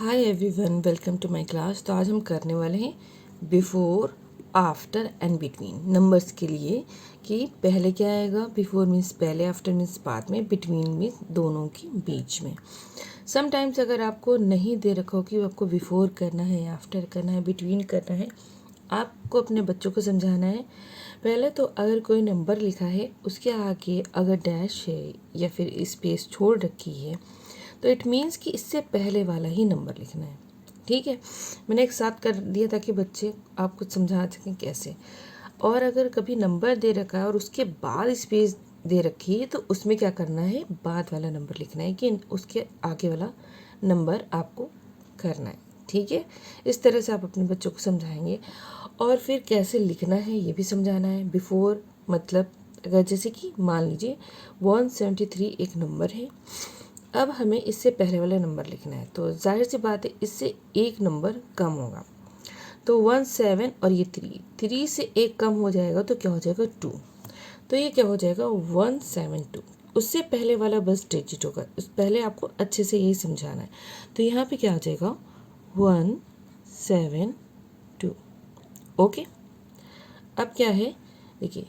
Hi everyone, welcome to my class. तो आज हम करने वाले हैं before, after and between numbers के लिए कि पहले क्या आएगा। बिफोर मीन्स पहले, आफ्टर मीन्स बाद में, बिटवीन मीन्स दोनों के बीच में। समटाइम्स अगर आपको नहीं दे रखा हो कि आपको बिफोर करना है, आफ्टर करना है, बिटवीन करना है, आपको अपने बच्चों को समझाना है। पहले तो अगर कोई नंबर लिखा है उसके आगे अगर डैश है या फिर स्पेस छोड़ रखी है तो इट मीन्स कि इससे पहले वाला ही नंबर लिखना है। ठीक है, मैंने एक साथ कर दिया ताकि बच्चे आप कुछ समझा सकें कैसे। और अगर कभी नंबर दे रखा है और उसके बाद स्पेस दे रखी है तो उसमें क्या करना है, बाद वाला नंबर लिखना है कि उसके आगे वाला नंबर आपको करना है। ठीक है, इस तरह से आप अपने बच्चों को समझाएंगे। और फिर कैसे लिखना है ये भी समझाना है। बिफोर मतलब अगर जैसे कि मान लीजिए 173 एक नंबर है, अब हमें इससे पहले वाला नंबर लिखना है तो जाहिर सी बात है इससे एक नंबर कम होगा। तो 17 और ये 3 से एक कम हो जाएगा तो क्या हो जाएगा 2। तो ये क्या हो जाएगा 172। उससे पहले वाला बस डिजिट होगा, उस पहले आपको अच्छे से यही समझाना है। तो यहाँ पे क्या हो जाएगा 172। ओके, अब क्या है देखिए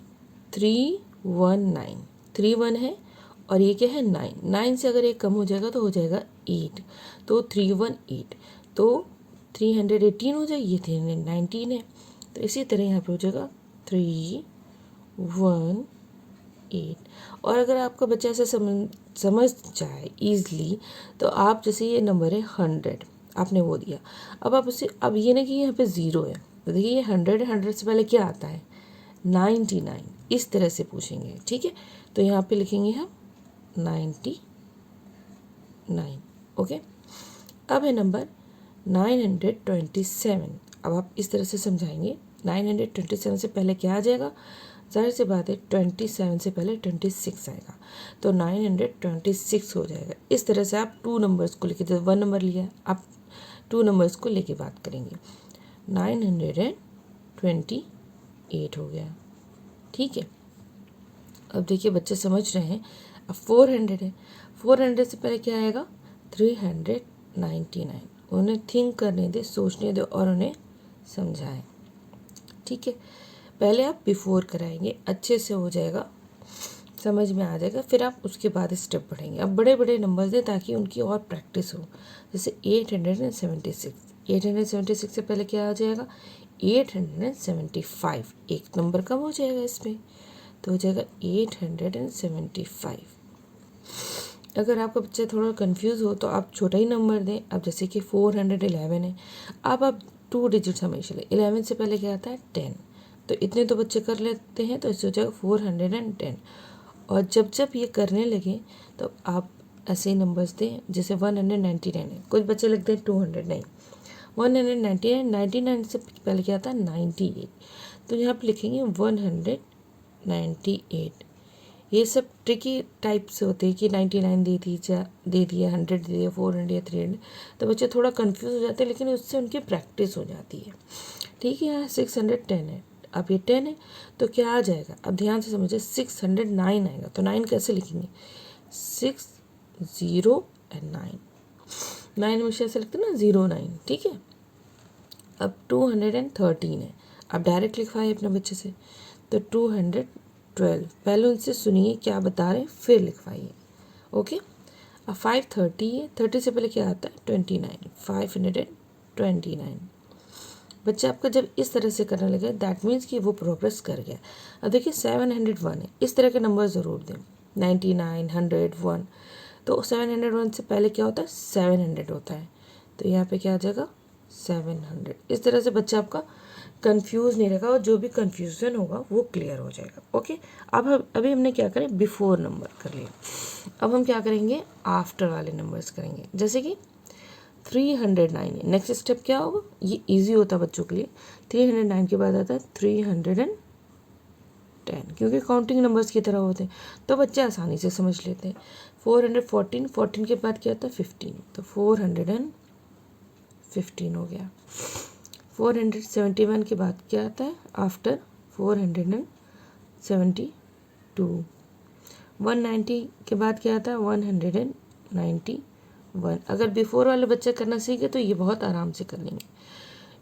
319, 3 1 है और ये क्या है 9, 9 से अगर एक कम हो जाएगा तो हो जाएगा 8। तो 318, तो 318 हो जाएगी, ये 319 है। तो इसी तरह यहाँ पे हो जाएगा 318। और अगर आपका बच्चा ऐसा समझ जाए ईजली तो आप जैसे ये नंबर है 100, आपने वो दिया, अब आप उसे, अब ये ना कि यहाँ पे 0 है तो देखिए ये 100 है, 100 से पहले क्या आता है 99, इस तरह से पूछेंगे। ठीक है, तो यहाँ पे लिखेंगे हम 99। ओके, अब है नंबर 927। अब आप इस तरह से समझाएंगे 927 से पहले क्या आ जाएगा, जाहिर सी बात है 27 से पहले 26 आएगा तो 926 हो जाएगा। इस तरह से आप 2 नंबर्स को लेके, जब 1 नंबर लिया आप 2 नंबर्स को लेके बात करेंगे। 928 हो गया। ठीक है, अब देखिए बच्चे समझ रहे हैं। अब 400 है, 400 से पहले क्या आएगा 399। उन्हें थिंक करने दे, सोचने दो और उन्हें समझाएं। ठीक है, पहले आप बिफोर कराएंगे, अच्छे से हो जाएगा, समझ में आ जाएगा, फिर आप उसके बाद स्टेप बढ़ेंगे। अब बड़े बड़े नंबर दें ताकि उनकी और प्रैक्टिस हो। जैसे 876, 876 से पहले क्या आ जाएगा 875, एक नंबर कम हो जाएगा इसमें तो हो जाएगा 875। अगर आपका बच्चा थोड़ा कंफ्यूज हो तो आप छोटा ही नंबर दें। अब जैसे कि 411 है, अब आप 2 डिजिट्स हमेशा लें। 11 से पहले क्या आता है 10, तो इतने तो बच्चे कर लेते हैं तो इससे हो जाएगा 410। और जब जब ये करने लगे तो आप ऐसे ही नंबर्स दें। जैसे 199 है, कुछ बच्चे लिखते हैं 200, नहीं 199, 99 से पहले क्या आता है 98, तो यहाँ पे लिखेंगे 198। ये सब ट्रिकी टाइप से होते हैं कि 99 दे दिया 100 दे दिया 400 या 300, तो बच्चे थोड़ा कंफ्यूज हो जाते हैं, लेकिन उससे उनकी प्रैक्टिस हो जाती है। ठीक है, यहाँ 610 है, अब ये 10 है तो क्या आ जाएगा, अब ध्यान से समझिए 609 आएगा तो 9 कैसे लिखेंगे 6 0 एंड 9, 9 हमेशा ऐसे लिखते हैं ना 09। ठीक है, अब 213 है, अब डायरेक्ट लिखवाइए अपने बच्चे से तो 212, पहले उनसे सुनिए क्या बता रहे हैं फिर लिखवाइए। ओके, अब 530 है, 30 से पहले क्या आता है 29, 529। बच्चा आपका जब इस तरह से करने लगे दैट मीन्स कि वो प्रोग्रेस कर गया। अब देखिए 701 है, इस तरह के नंबर ज़रूर दें। 99, 100, 1, तो 701 से पहले क्या होता है 700 होता है, तो यहाँ पे क्या आ जाएगा 700। इस तरह से बच्चा आपका कंफ्यूज नहीं रहेगा और जो भी कंफ्यूजन होगा वो क्लियर हो जाएगा। ओके, अब अभी हमने क्या करें बिफोर नंबर कर लिया, अब हम क्या करेंगे आफ्टर वाले नंबर्स करेंगे। जैसे कि 309 है, नेक्स्ट स्टेप क्या होगा, ये इजी होता है बच्चों के लिए। 309 के बाद आता है 310, क्योंकि काउंटिंग नंबर्स की तरह होते हैं तो बच्चे आसानी से समझ लेते हैं। 414, 14 के बाद क्या आता है 15, तो 415 हो गया। 471 के बाद क्या आता है आफ्टर 472, 190 के बाद क्या आता है 191, 1। अगर बिफोर वाले बच्चे करना सीखे तो ये बहुत आराम से कर लेंगे।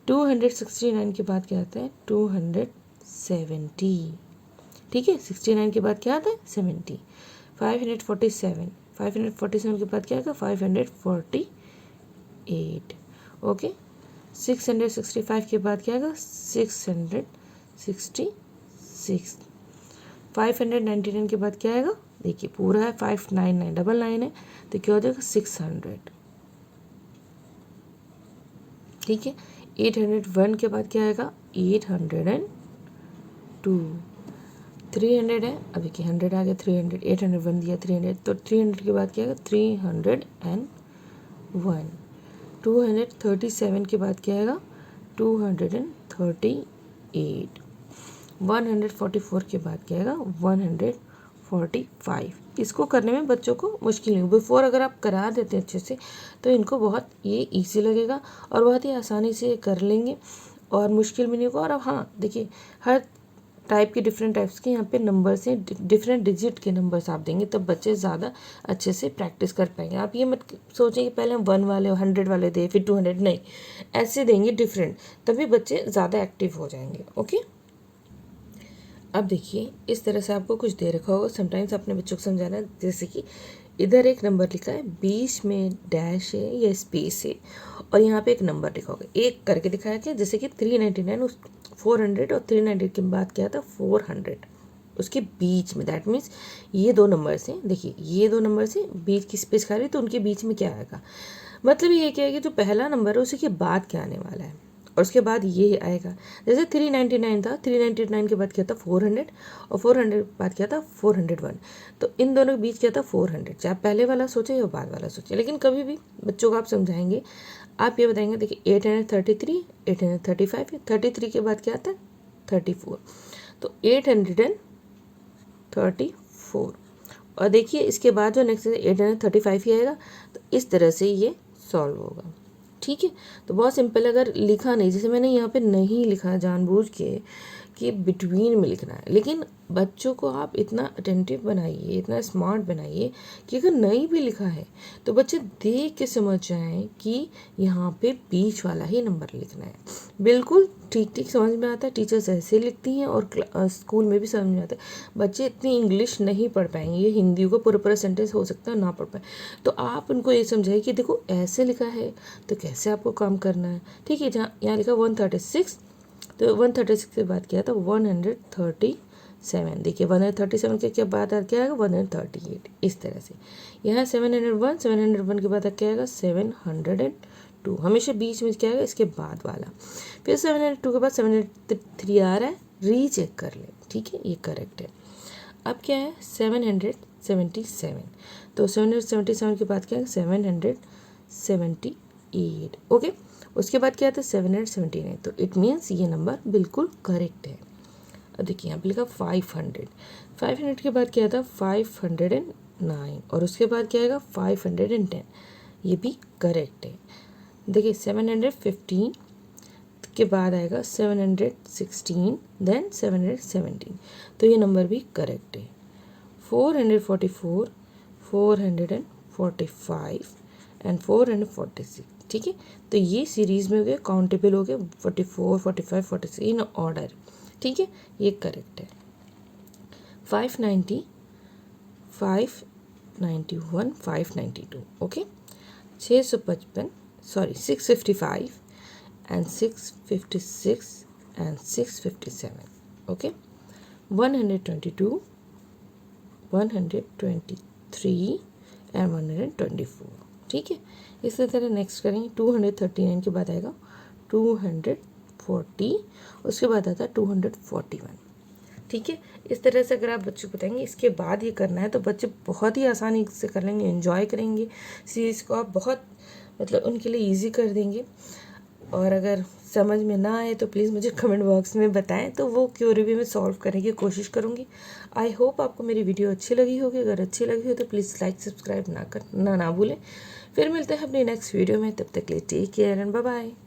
269 के बाद क्या आता है 270, ठीक है। 69 के बाद क्या आता है 70। 547 के बाद क्या आएगा 548, ओके। 665 के बाद क्या आएगा 666। 599 के बाद क्या आएगा, देखिए पूरा है 599, डबल 9 है तो क्या हो जाएगा 600, ठीक है। 801 के बाद क्या आएगा 802। 300 है, अभी की 100 आ गया 300, 801 दिया 300, तो 300 के बाद क्या आएगा 301। 237 के बाद क्या आएगा 238। 144 के बाद क्या आएगा 145। इसको करने में बच्चों को मुश्किल नहीं, बिफोर अगर आप करा देते हैं अच्छे से तो इनको बहुत ये इजी लगेगा और बहुत ही आसानी से कर लेंगे और मुश्किल भी नहीं होगा। और अब हाँ देखिए, हर टाइप के डिफरेंट टाइप्स के यहाँ पे नंबर्स हैं, डिफरेंट डिजिट के नंबर्स आप देंगे तब बच्चे ज़्यादा अच्छे से प्रैक्टिस कर पाएंगे। आप ये मत सोचें कि पहले हम 1 वाले 100 वाले दे फिर 200, नहीं, ऐसे देंगे डिफरेंट, तभी बच्चे ज़्यादा एक्टिव हो जाएंगे, ओके। अब देखिए इस तरह से आपको कुछ दे रखा होगा, समटाइम्स अपने बच्चों को समझाना, जैसे कि इधर एक नंबर लिखा है, बीच में डैश है या स्पेस है और यहाँ पे एक नंबर लिखा होगा, एक करके दिखाया क्या, जैसे कि 399 उस 400 और 390 के बाद क्या था 400, उसके बीच में, दैट मीन्स ये दो नंबर हैं, देखिए ये दो नंबर से बीच की स्पेस खा रही तो उनके बीच में क्या आएगा, मतलब ये क्या है कि जो पहला नंबर है उसी के बाद क्या आने वाला है और उसके बाद ये आएगा। जैसे 399 था, 399 के बाद क्या था 400 और 400 के बाद क्या था 401, तो इन दोनों के बीच क्या था 400। चाहे पहले वाला सोचे या बाद वाला सोचे, लेकिन कभी भी बच्चों को आप समझाएंगे, आप ये बताएंगे देखिए 833, 835, 33 के बाद क्या आता है 34, तो 834। और देखिए इसके बाद जो नेक्स्ट 835 ही आएगा, तो इस तरह से ये सॉल्व होगा, ठीक है। तो बहुत सिंपल, अगर लिखा नहीं, जैसे मैंने यहाँ पे नहीं लिखा जानबूझ के कि बिटवीन में लिखना है, लेकिन बच्चों को आप इतना अटेंटिव बनाइए, इतना स्मार्ट बनाइए कि अगर नहीं भी लिखा है तो बच्चे देख के समझ जाएं कि यहाँ पे बीच वाला ही नंबर लिखना है। बिल्कुल ठीक ठीक समझ में आता है, टीचर्स ऐसे लिखती हैं और स्कूल में भी समझ में आता है। बच्चे इतनी इंग्लिश नहीं पढ़ पाएंगे, ये हिंदी को पूरा पूरा सेंटेंस हो सकता है ना पढ़ पाए, तो आप उनको ये समझाइए कि देखो ऐसे लिखा है तो कैसे आपको काम करना है, ठीक है। जहाँ यहाँ लिखा 136, तो 136 के बाद क्या था 137, देखिए 137 के बाद क्या आएगा 138, इस तरह से। यहाँ 701 के बाद क्या आएगा 702, हमेशा बीच में क्या आएगा इसके बाद वाला। फिर 702 के बाद 703 आ रहा है, रीचेक कर ले, ठीक है, ये करेक्ट है। अब क्या है 777, तो 777 के बाद क्या है 778, ओके। उसके बाद क्या आता है 779, तो इट मीन्स ये नंबर बिल्कुल करेक्ट है। अब देखिए यहाँ पे लिखा 500 के बाद क्या आता है 509 और उसके बाद क्या आएगा 510, ये भी करेक्ट है। देखिए 715 के बाद आएगा 716, देन 717, तो ये नंबर भी करेक्ट है। 444, 445 एंड 446, ठीक है। तो ये सीरीज़ में हो गए, काउंटेबल हो गए 44, 45, 46 इन ऑर्डर, ठीक है, ये करेक्ट है। 590, 591, 592, okay. 655 and 656 and 657, okay. 122, 123 and 124, ठीक है। इसी तरह नेक्स्ट करेंगे 239 के बाद आएगा 240, उसके बाद आता है 241, ठीक है। इस तरह से अगर आप बच्चों को बताएंगे इसके बाद ये करना है तो बच्चे बहुत ही आसानी से कर लेंगे, एंजॉय करेंगे सीरीज़ को, आप बहुत मतलब उनके लिए इजी कर देंगे। और अगर समझ में ना आए तो प्लीज़ मुझे कमेंट बॉक्स में बताएं, तो वो क्यूरी भी मैं सॉल्व करने की कोशिश करूँगी। आई होप आपको मेरी वीडियो अच्छी लगी होगी, अगर अच्छी लगी हो तो प्लीज़ लाइक सब्सक्राइब ना भूलें। फिर मिलते हैं अपनी नेक्स्ट वीडियो में, तब तक के लिए take care and bye bye.